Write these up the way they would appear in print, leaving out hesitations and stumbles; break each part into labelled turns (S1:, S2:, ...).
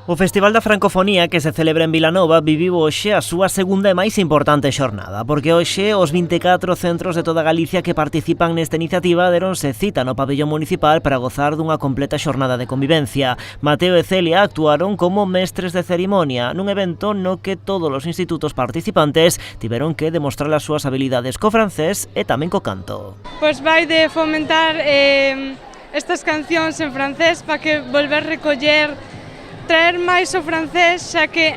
S1: O Festival da Francofonía que se celebra en Vilanova viviu hoxe a súa segunda e máis importante xornada, porque hoxe os 24 centros de toda Galicia que participan nesta iniciativa deronse cita no pabellón municipal para gozar dunha completa xornada de convivencia. Mateo e Celia actuaron como mestres de cerimonia nun evento no que todos os institutos participantes tiveron que demostrar as súas habilidades co francés e tamén co canto.
S2: Pois vai de fomentar estas cancións en francés para que volver recoller traer máis o francés, xa que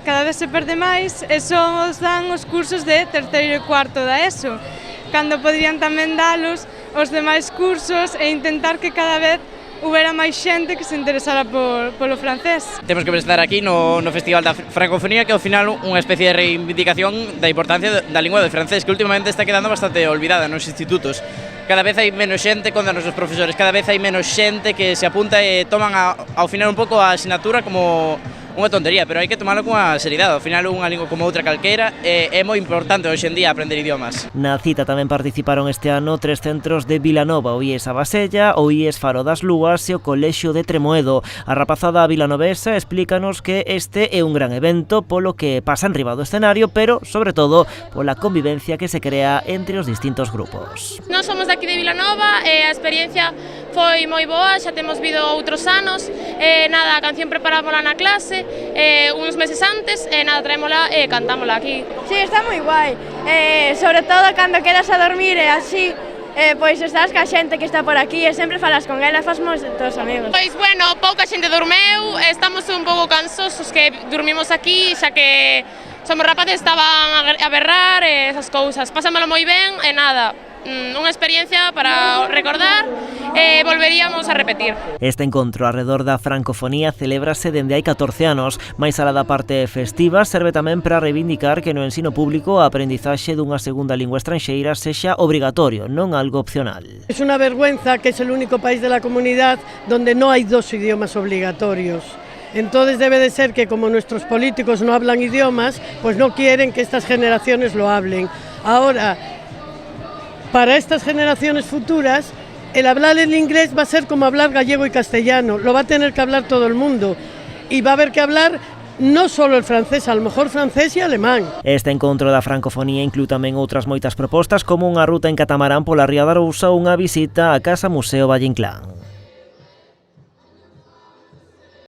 S2: cada vez se perde máis e só os dan os cursos de terceiro e cuarto da ESO, cando poderían tamén dalos os demais cursos e intentar que cada vez houbera máis xente que se interesara polo francés.
S3: Temos que estar aquí no Festival da Francofonía, que ao final unha especie de reivindicación da importancia da lingua do francés, que últimamente está quedando bastante olvidada nos institutos. Cada vez hai menos xente con os nosos profesores, cada vez hai menos xente que se apunta e toman ao final un pouco a asignatura como unha tontería, pero hai que tomalo con a seriedade. Ao final unha lingua como outra calquera é moi importante hoxe en día aprender idiomas.
S1: Na cita tamén participaron este ano 3 centros de Vilanova, o IES a Basella, o IES Faro das Lúas e o Colexio de Tremoedo. A rapazada vilanovesa explícanos que este é un gran evento polo que pasa en riba do escenario, pero sobre todo pola convivencia que se crea entre os distintos grupos.
S4: Nós somos daqui de Vilanova e a experiencia foi moi boa, xa temos vido outros anos, a canción preparámola na clase, uns meses antes, traémola e cantámola aquí.
S5: Sí, está moi guai, sobre todo cando quedas a dormir e así, pois estás ca xente que está por aquí e sempre falas con ela, fas moitos amigos.
S4: Pois bueno, pouca xente dormeu, estamos un pouco cansosos que dormimos aquí, xa que somos rapaces, estaban a berrar e esas cousas. Pásamelo moi ben e unha experiencia para recordar e volveríamos a repetir.
S1: Este encontro arredor da francofonía celébrase dende hai 14 anos, máis alá da parte festiva serve tamén para reivindicar que no ensino público a aprendizaxe dunha segunda lingua estranxeira sexa obrigatorio, non algo opcional.
S6: Es una vergüenza que es el único país de la comunidad donde no hay dos idiomas obligatorios. Entonces debe de ser que como nuestros políticos no hablan idiomas, pues no quieren que estas generaciones lo hablen. Ahora, para estas generaciones futuras, el hablar el inglés va a ser como hablar gallego y castellano, lo va a tener que hablar todo el mundo y va a haber que hablar non só o francés, a lo mejor francés e alemán.
S1: Este encontro da francofonía inclúe tamén outras moitas propostas como unha ruta en catamarán pola Ría da Arousa ou unha visita á Casa Museo Valle Inclán.